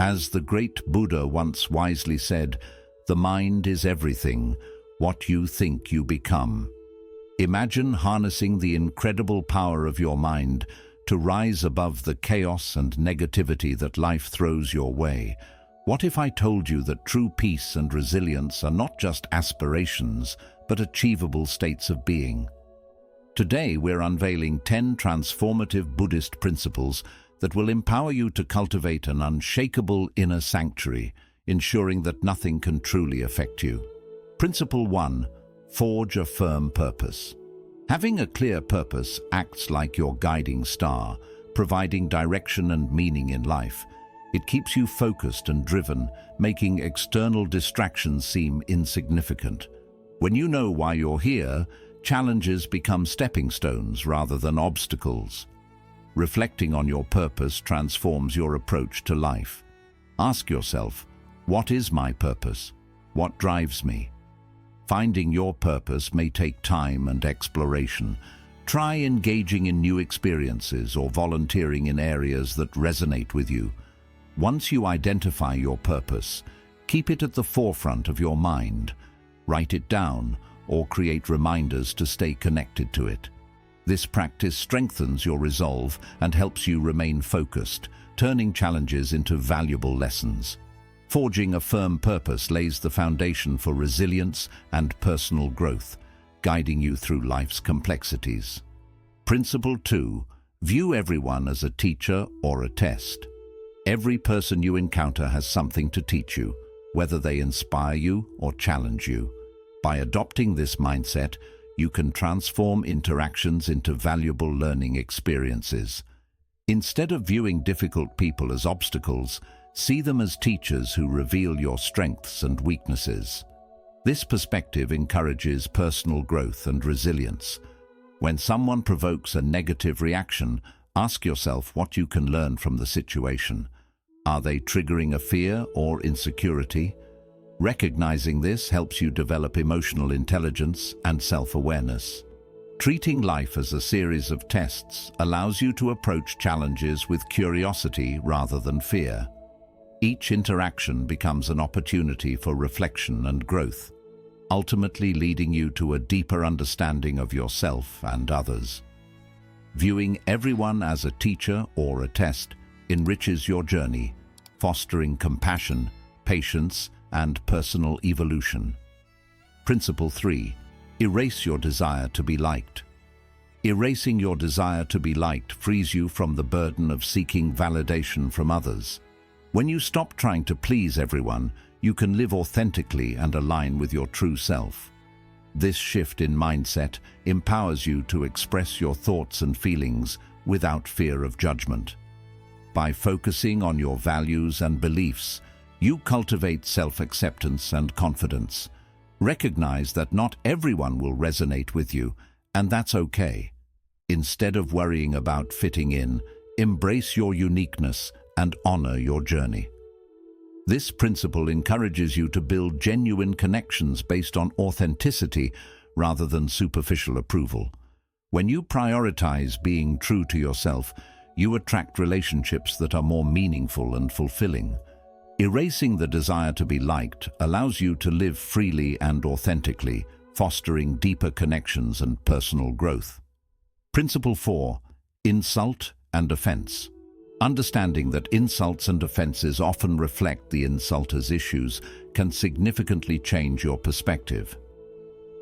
As the great Buddha once wisely said, "The mind is everything. What you think you become." Imagine harnessing the incredible power of your mind to rise above the chaos and negativity that life throws your way. What if I told you that true peace and resilience are not just aspirations, but achievable states of being? Today we're unveiling 10 transformative Buddhist principles that will empower you to cultivate an unshakable inner sanctuary, ensuring that nothing can truly affect you. Principle 1. Forge a firm purpose. Having a clear purpose acts like your guiding star, providing direction and meaning in life. It keeps you focused and driven, making external distractions seem insignificant. When you know why you're here, challenges become stepping stones rather than obstacles. Reflecting on your purpose transforms your approach to life. Ask yourself, what is my purpose? What drives me? Finding your purpose may take time and exploration. Try engaging in new experiences or volunteering in areas that resonate with you. Once you identify your purpose, keep it at the forefront of your mind. Write it down or create reminders to stay connected to it. This practice strengthens your resolve and helps you remain focused, turning challenges into valuable lessons. Forging a firm purpose lays the foundation for resilience and personal growth, guiding you through life's complexities. Principle 2. View everyone as a teacher or a test. Every person you encounter has something to teach you, whether they inspire you or challenge you. By adopting this mindset, you can transform interactions into valuable learning experiences. Instead of viewing difficult people as obstacles, see them as teachers who reveal your strengths and weaknesses. This perspective encourages personal growth and resilience. When someone provokes a negative reaction, ask yourself what you can learn from the situation. Are they triggering a fear or insecurity? Recognizing this helps you develop emotional intelligence and self-awareness. Treating life as a series of tests allows you to approach challenges with curiosity rather than fear. Each interaction becomes an opportunity for reflection and growth, ultimately leading you to a deeper understanding of yourself and others. Viewing everyone as a teacher or a test enriches your journey, fostering compassion, patience, and personal evolution. Principle 3. Erase your desire to be liked. Erasing your desire to be liked frees you from the burden of seeking validation from others. When you stop trying to please everyone, you can live authentically and align with your true self. This shift in mindset empowers you to express your thoughts and feelings without fear of judgment. By focusing on your values and beliefs, you cultivate self-acceptance and confidence. Recognize that not everyone will resonate with you, and that's okay. Instead of worrying about fitting in, embrace your uniqueness and honor your journey. This principle encourages you to build genuine connections based on authenticity rather than superficial approval. When you prioritize being true to yourself, you attract relationships that are more meaningful and fulfilling. Erasing the desire to be liked allows you to live freely and authentically, fostering deeper connections and personal growth. Principle 4. Insult and offense. Understanding that insults and offenses often reflect the insulter's issues can significantly change your perspective.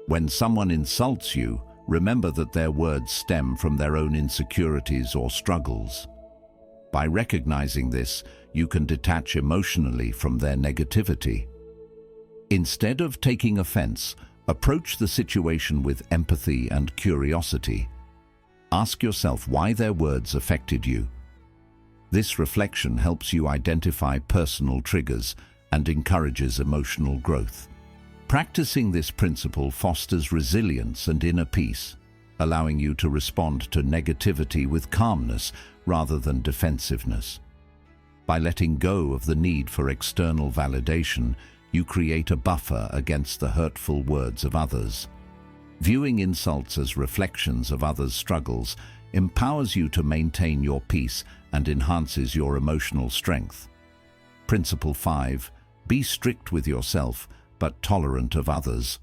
When someone insults you, remember that their words stem from their own insecurities or struggles. By recognizing this, you can detach emotionally from their negativity. Instead of taking offense, approach the situation with empathy and curiosity. Ask yourself why their words affected you. This reflection helps you identify personal triggers and encourages emotional growth. Practicing this principle fosters resilience and inner peace, allowing you to respond to negativity with calmness rather than defensiveness. By letting go of the need for external validation, you create a buffer against the hurtful words of others. Viewing insults as reflections of others' struggles empowers you to maintain your peace and enhances your emotional strength. Principle 5. Be strict with yourself, but tolerant of others.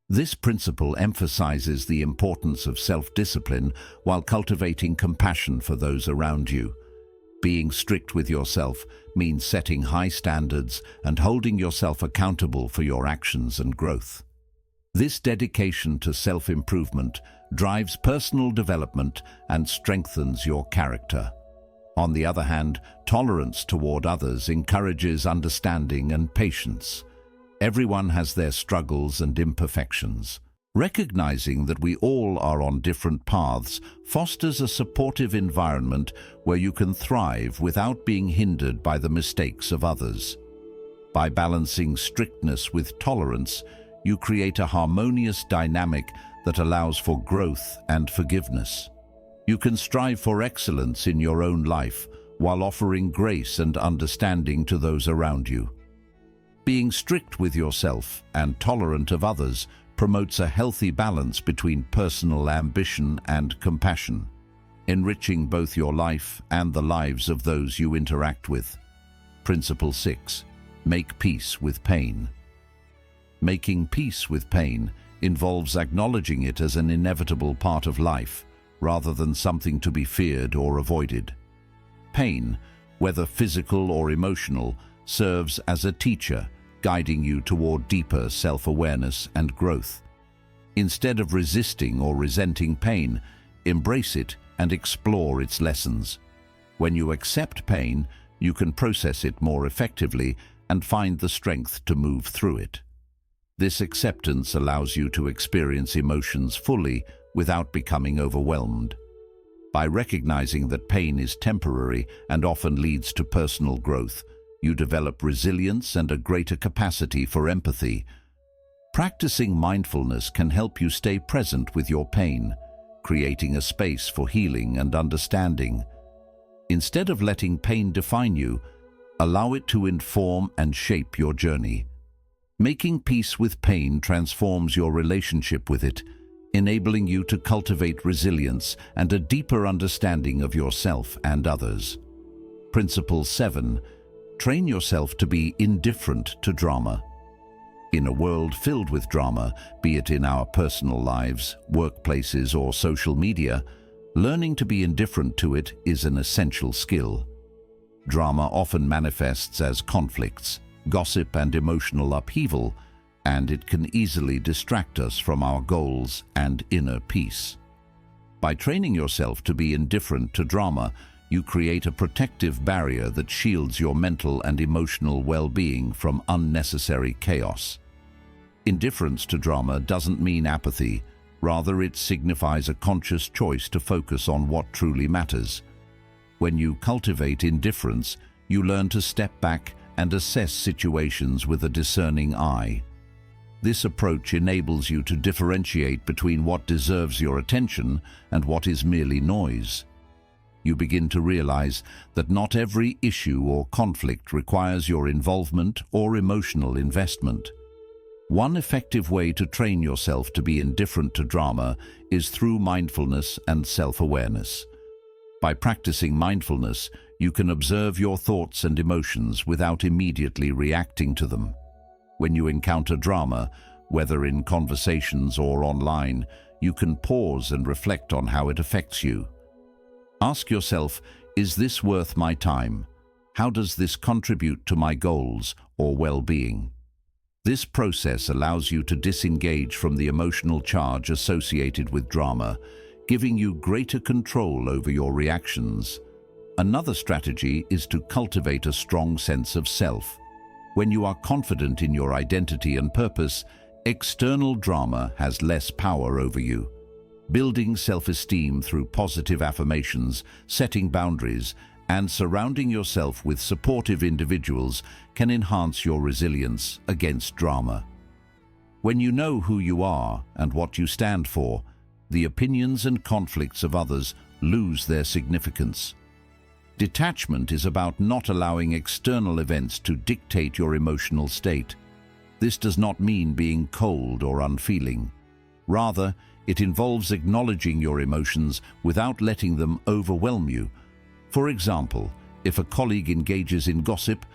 This principle emphasizes the importance of self-discipline while cultivating compassion for those around you. Being strict with yourself means setting high standards and holding yourself accountable for your actions and growth. This dedication to self-improvement drives personal development and strengthens your character. On the other hand, tolerance toward others encourages understanding and patience. Everyone has their struggles and imperfections. Recognizing that we all are on different paths fosters a supportive environment where you can thrive without being hindered by the mistakes of others. By balancing strictness with tolerance, you create a harmonious dynamic that allows for growth and forgiveness. You can strive for excellence in your own life while offering grace and understanding to those around you. Being strict with yourself and tolerant of others promotes a healthy balance between personal ambition and compassion, enriching both your life and the lives of those you interact with. Principle 6. Make peace with pain. Making peace with pain involves acknowledging it as an inevitable part of life, rather than something to be feared or avoided. Pain, whether physical or emotional, serves as a teacher, guiding you toward deeper self-awareness and growth. Instead of resisting or resenting pain, embrace it and explore its lessons. When you accept pain, you can process it more effectively and find the strength to move through it. This acceptance allows you to experience emotions fully without becoming overwhelmed. By recognizing that pain is temporary and often leads to personal growth, you develop resilience and a greater capacity for empathy. Practicing mindfulness can help you stay present with your pain, creating a space for healing and understanding. Instead of letting pain define you, allow it to inform and shape your journey. Making peace with pain transforms your relationship with it, enabling you to cultivate resilience and a deeper understanding of yourself and others. Principle 7. Train yourself to be indifferent to drama. In a world filled with drama, be it in our personal lives, workplaces, or social media, learning to be indifferent to it is an essential skill. Drama often manifests as conflicts, gossip, and emotional upheaval, and it can easily distract us from our goals and inner peace. By training yourself to be indifferent to drama, you create a protective barrier that shields your mental and emotional well-being from unnecessary chaos. Indifference to drama doesn't mean apathy, rather it signifies a conscious choice to focus on what truly matters. When you cultivate indifference, you learn to step back and assess situations with a discerning eye. This approach enables you to differentiate between what deserves your attention and what is merely noise. You begin to realize that not every issue or conflict requires your involvement or emotional investment. One effective way to train yourself to be indifferent to drama is through mindfulness and self-awareness. By practicing mindfulness, you can observe your thoughts and emotions without immediately reacting to them. When you encounter drama, whether in conversations or online, you can pause and reflect on how it affects you. Ask yourself, is this worth my time? How does this contribute to my goals or well-being? This process allows you to disengage from the emotional charge associated with drama, giving you greater control over your reactions. Another strategy is to cultivate a strong sense of self. When you are confident in your identity and purpose, external drama has less power over you. Building self-esteem through positive affirmations, setting boundaries, and surrounding yourself with supportive individuals can enhance your resilience against drama. When you know who you are and what you stand for, the opinions and conflicts of others lose their significance. Detachment is about not allowing external events to dictate your emotional state. This does not mean being cold or unfeeling. Rather, it involves acknowledging your emotions without letting them overwhelm you. For example, if a colleague engages in gossip,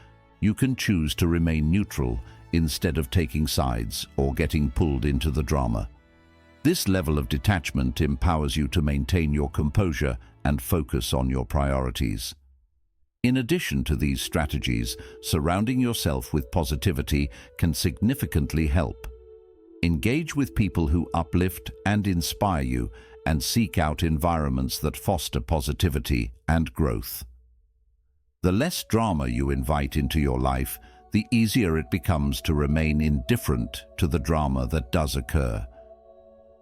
you can choose to remain neutral instead of taking sides or getting pulled into the drama. This level of detachment empowers you to maintain your composure and focus on your priorities. In addition to these strategies, surrounding yourself with positivity can significantly help. Engage with people who uplift and inspire you, and seek out environments that foster positivity and growth. The less drama you invite into your life, the easier it becomes to remain indifferent to the drama that does occur.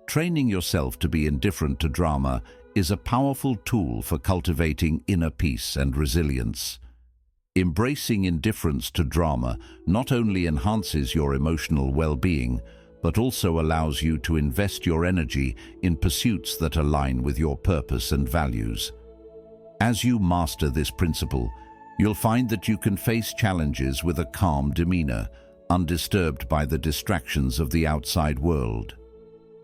Training yourself to be indifferent to drama is a powerful tool for cultivating inner peace and resilience. Embracing indifference to drama not only enhances your emotional well-being, but also allows you to invest your energy in pursuits that align with your purpose and values. As you master this principle, you'll find that you can face challenges with a calm demeanor, undisturbed by the distractions of the outside world.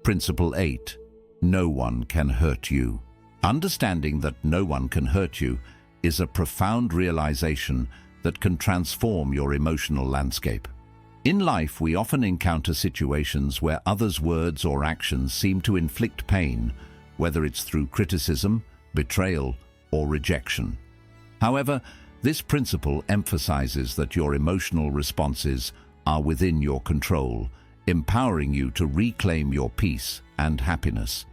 Principle 8. No one can hurt you. Understanding that no one can hurt you is a profound realization that can transform your emotional landscape. In life, we often encounter situations where others' words or actions seem to inflict pain, whether it's through criticism, betrayal, or rejection. However, this principle emphasizes that your emotional responses are within your control, empowering you to reclaim your peace and happiness.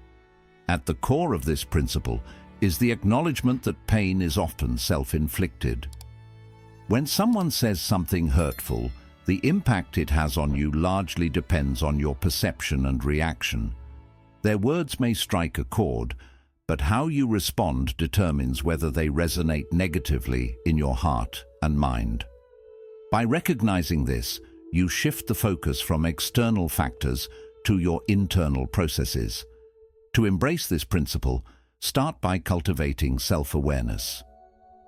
At the core of this principle is the acknowledgement that pain is often self-inflicted. When someone says something hurtful, the impact it has on you largely depends on your perception and reaction. Their words may strike a chord, but how you respond determines whether they resonate negatively in your heart and mind. By recognizing this, you shift the focus from external factors to your internal processes. To embrace this principle, start by cultivating self-awareness.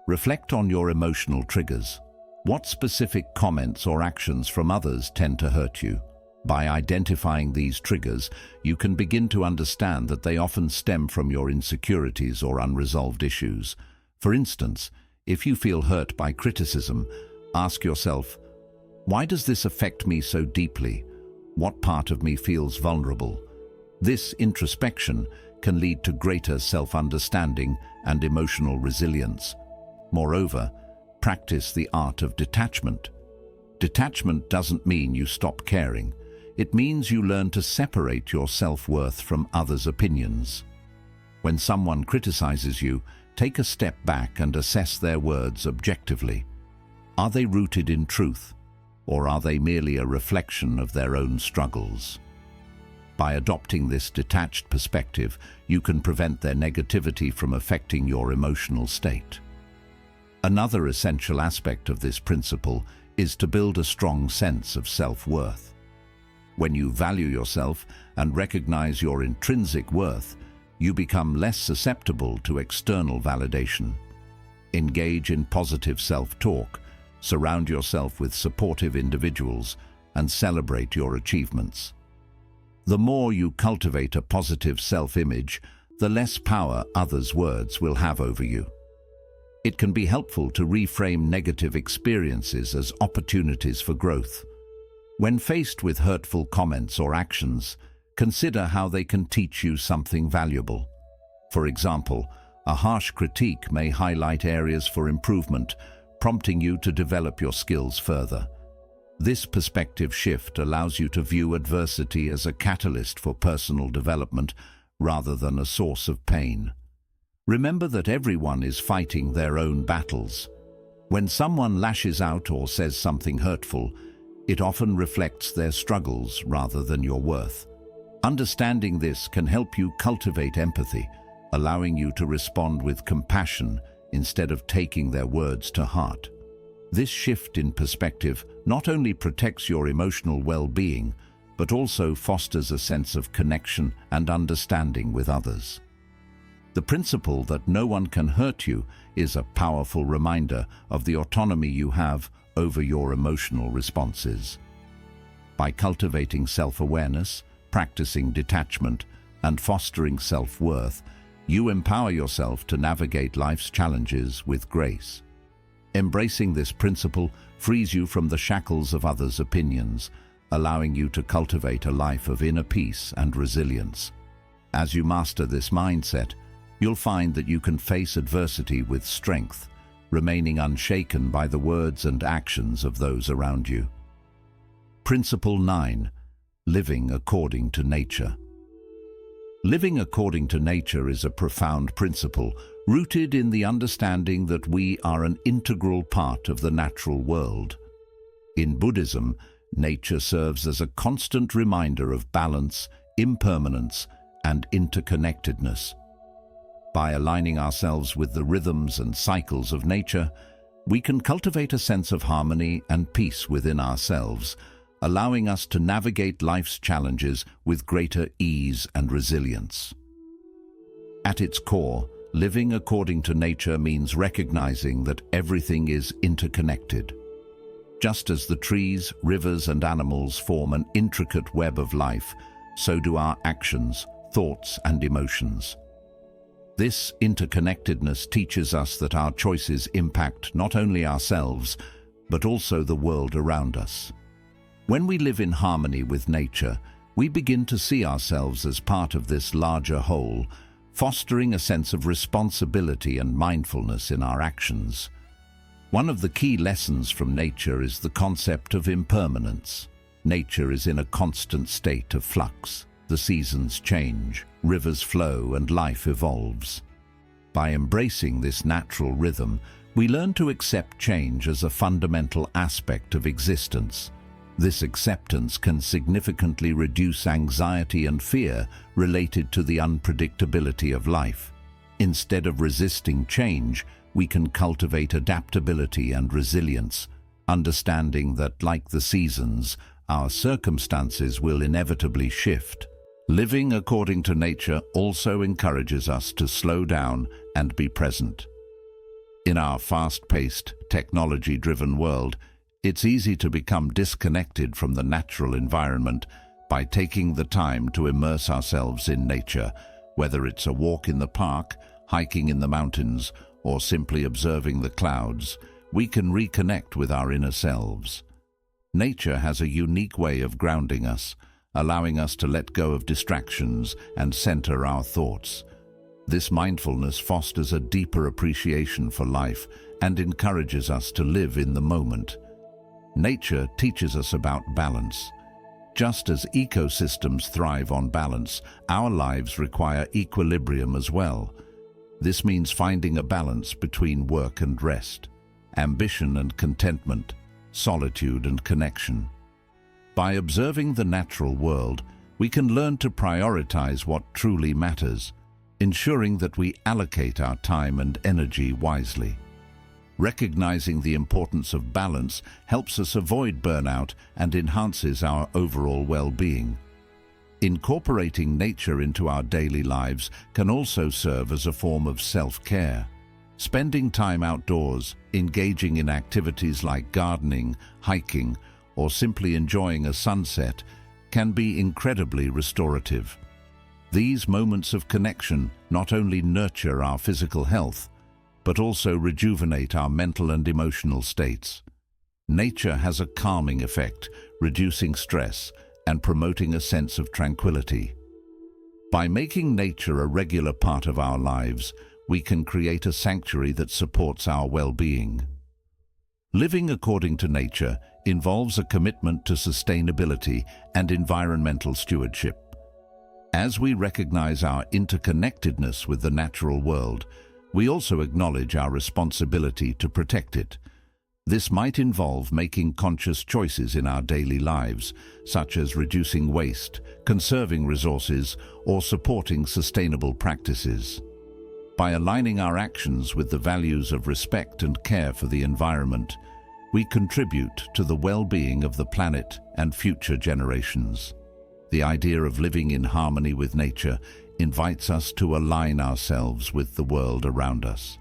Reflect on your emotional triggers. What specific comments or actions from others tend to hurt you? By identifying these triggers, you can begin to understand that they often stem from your insecurities or unresolved issues. For instance, if you feel hurt by criticism, ask yourself, why does this affect me so deeply? What part of me feels vulnerable? This introspection can lead to greater self-understanding and emotional resilience. Moreover, practice the art of detachment. Detachment doesn't mean you stop caring. It means you learn to separate your self-worth from others' opinions. When someone criticizes you, take a step back and assess their words objectively. Are they rooted in truth, or are they merely a reflection of their own struggles? By adopting this detached perspective, you can prevent their negativity from affecting your emotional state. Another essential aspect of this principle is to build a strong sense of self-worth. When you value yourself and recognize your intrinsic worth, you become less susceptible to external validation. Engage in positive self-talk, surround yourself with supportive individuals, and celebrate your achievements. The more you cultivate a positive self-image, the less power others' words will have over you. It can be helpful to reframe negative experiences as opportunities for growth. When faced with hurtful comments or actions, consider how they can teach you something valuable. For example, a harsh critique may highlight areas for improvement, prompting you to develop your skills further. This perspective shift allows you to view adversity as a catalyst for personal development rather than a source of pain. Remember that everyone is fighting their own battles. When someone lashes out or says something hurtful, it often reflects their struggles rather than your worth. Understanding this can help you cultivate empathy, allowing you to respond with compassion instead of taking their words to heart. This shift in perspective not only protects your emotional well-being, but also fosters a sense of connection and understanding with others. The principle that no one can hurt you is a powerful reminder of the autonomy you have over your emotional responses. By cultivating self-awareness, practicing detachment, and fostering self-worth, you empower yourself to navigate life's challenges with grace. Embracing this principle frees you from the shackles of others' opinions, allowing you to cultivate a life of inner peace and resilience. As you master this mindset, you'll find that you can face adversity with strength, remaining unshaken by the words and actions of those around you. Principle 9. Living according to nature. Living according to nature is a profound principle rooted in the understanding that we are an integral part of the natural world. In Buddhism, nature serves as a constant reminder of balance, impermanence, and interconnectedness. By aligning ourselves with the rhythms and cycles of nature, we can cultivate a sense of harmony and peace within ourselves, allowing us to navigate life's challenges with greater ease and resilience. At its core, living according to nature means recognizing that everything is interconnected. Just as the trees, rivers, and animals form an intricate web of life, so do our actions, thoughts, and emotions. This interconnectedness teaches us that our choices impact not only ourselves, but also the world around us. When we live in harmony with nature, we begin to see ourselves as part of this larger whole, fostering a sense of responsibility and mindfulness in our actions. One of the key lessons from nature is the concept of impermanence. Nature is in a constant state of flux. The seasons change, rivers flow, and life evolves. By embracing this natural rhythm, we learn to accept change as a fundamental aspect of existence. This acceptance can significantly reduce anxiety and fear related to the unpredictability of life. Instead of resisting change, we can cultivate adaptability and resilience, understanding that, like the seasons, our circumstances will inevitably shift. Living according to nature also encourages us to slow down and be present. In our fast-paced, technology-driven world, it's easy to become disconnected from the natural environment by taking the time to immerse ourselves in nature, whether it's a walk in the park, hiking in the mountains, or simply observing the clouds. We can reconnect with our inner selves. Nature has a unique way of grounding us, allowing us to let go of distractions and center our thoughts. This mindfulness fosters a deeper appreciation for life and encourages us to live in the moment. Nature teaches us about balance. Just as ecosystems thrive on balance, our lives require equilibrium as well. This means finding a balance between work and rest, ambition and contentment, solitude and connection. By observing the natural world, we can learn to prioritize what truly matters, ensuring that we allocate our time and energy wisely. Recognizing the importance of balance helps us avoid burnout and enhances our overall well-being. Incorporating nature into our daily lives can also serve as a form of self-care. Spending time outdoors, engaging in activities like gardening, hiking, or simply enjoying a sunset can be incredibly restorative. These moments of connection not only nurture our physical health, but also rejuvenate our mental and emotional states. Nature has a calming effect, reducing stress and promoting a sense of tranquility. By making nature a regular part of our lives, we can create a sanctuary that supports our well-being. Living according to nature involves a commitment to sustainability and environmental stewardship. As we recognize our interconnectedness with the natural world, we also acknowledge our responsibility to protect it. This might involve making conscious choices in our daily lives, such as reducing waste, conserving resources, or supporting sustainable practices. By aligning our actions with the values of respect and care for the environment, we contribute to the well-being of the planet and future generations. The idea of living in harmony with nature invites us to align ourselves with the world around us.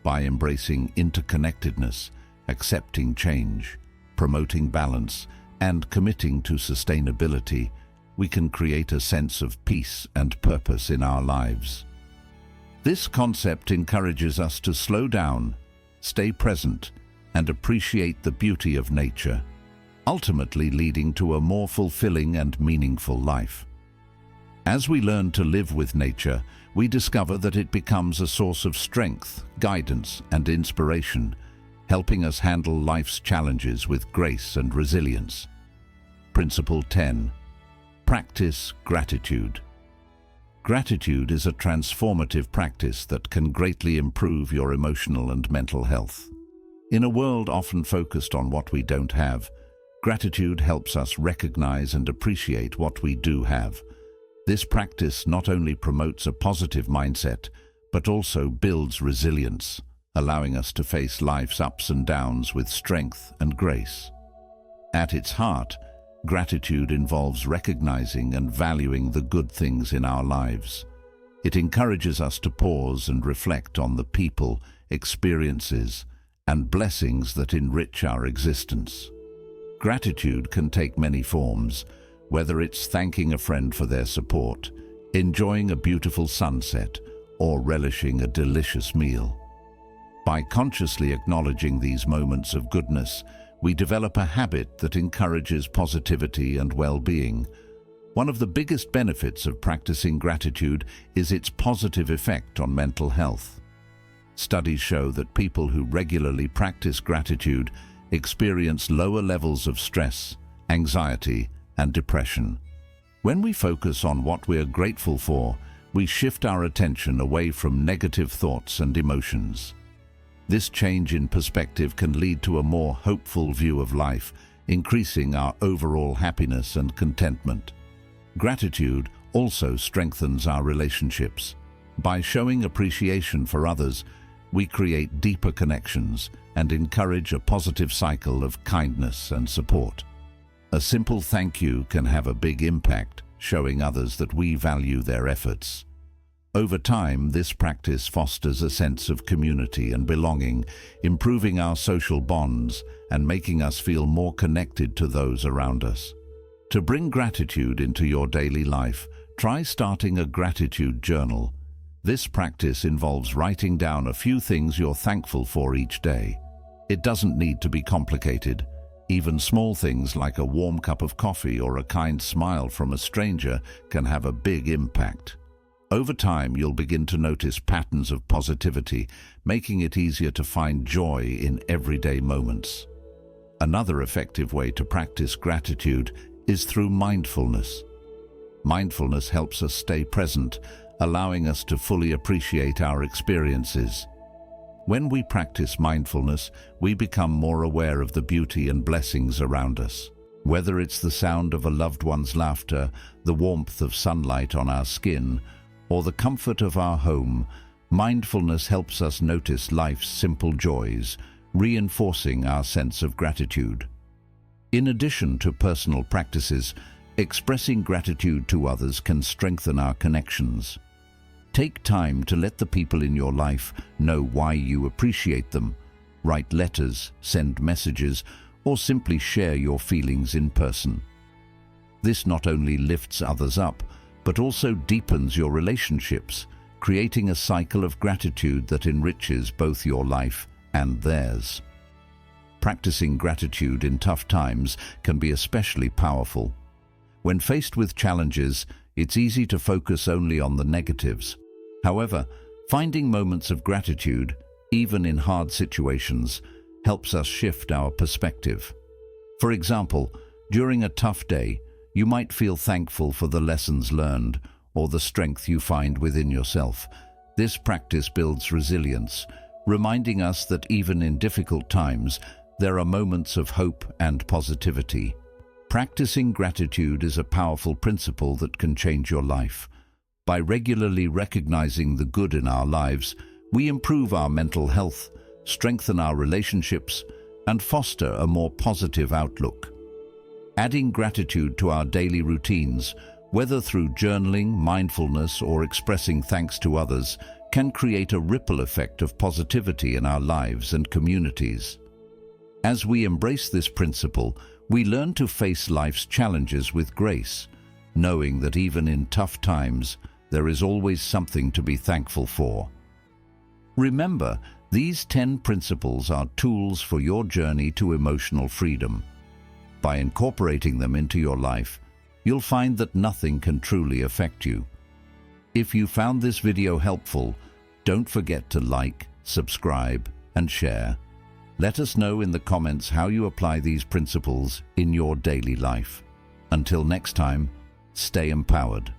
By embracing interconnectedness, accepting change, promoting balance, and committing to sustainability, we can create a sense of peace and purpose in our lives. This concept encourages us to slow down, stay present, and appreciate the beauty of nature, ultimately leading to a more fulfilling and meaningful life. As we learn to live with nature, we discover that it becomes a source of strength, guidance, and inspiration, helping us handle life's challenges with grace and resilience. Principle 10. Practice gratitude. Gratitude is a transformative practice that can greatly improve your emotional and mental health. In a world often focused on what we don't have, gratitude helps us recognize and appreciate what we do have. This practice not only promotes a positive mindset, but also builds resilience, allowing us to face life's ups and downs with strength and grace. At its heart, gratitude involves recognizing and valuing the good things in our lives. It encourages us to pause and reflect on the people, experiences, and blessings that enrich our existence. Gratitude can take many forms, whether it's thanking a friend for their support, enjoying a beautiful sunset, or relishing a delicious meal. By consciously acknowledging these moments of goodness, we develop a habit that encourages positivity and well-being. One of the biggest benefits of practicing gratitude is its positive effect on mental health. Studies show that people who regularly practice gratitude experience lower levels of stress, anxiety, and depression. When we focus on what we are grateful for, we shift our attention away from negative thoughts and emotions. This change in perspective can lead to a more hopeful view of life, increasing our overall happiness and contentment. Gratitude also strengthens our relationships. By showing appreciation for others, we create deeper connections and encourage a positive cycle of kindness and support. A simple thank you can have a big impact, showing others that we value their efforts. Over time, this practice fosters a sense of community and belonging, improving our social bonds and making us feel more connected to those around us. To bring gratitude into your daily life, try starting a gratitude journal. This practice involves writing down a few things you're thankful for each day. It doesn't need to be complicated. Even small things like a warm cup of coffee or a kind smile from a stranger can have a big impact. Over time, you'll begin to notice patterns of positivity, making it easier to find joy in everyday moments. Another effective way to practice gratitude is through mindfulness. Mindfulness helps us stay present, allowing us to fully appreciate our experiences. When we practice mindfulness, we become more aware of the beauty and blessings around us. Whether it's the sound of a loved one's laughter, the warmth of sunlight on our skin, or the comfort of our home, mindfulness helps us notice life's simple joys, reinforcing our sense of gratitude. In addition to personal practices, expressing gratitude to others can strengthen our connections. Take time to let the people in your life know why you appreciate them. Write letters, send messages, or simply share your feelings in person. This not only lifts others up, but also deepens your relationships, creating a cycle of gratitude that enriches both your life and theirs. Practicing gratitude in tough times can be especially powerful. When faced with challenges, it's easy to focus only on the negatives. However, finding moments of gratitude, even in hard situations, helps us shift our perspective. For example, during a tough day, you might feel thankful for the lessons learned or the strength you find within yourself. This practice builds resilience, reminding us that even in difficult times, there are moments of hope and positivity. Practicing gratitude is a powerful principle that can change your life. By regularly recognizing the good in our lives, we improve our mental health, strengthen our relationships, and foster a more positive outlook. Adding gratitude to our daily routines, whether through journaling, mindfulness, or expressing thanks to others, can create a ripple effect of positivity in our lives and communities. As we embrace this principle, we learn to face life's challenges with grace, knowing that even in tough times, there is always something to be thankful for. Remember These 10 principles are tools for your journey to emotional freedom. By incorporating them into your life, you'll find that nothing can truly affect you. If you found this video helpful, don't forget to like, subscribe, and share. Let us know in the comments how you apply these principles in your daily life. Until next time, stay empowered.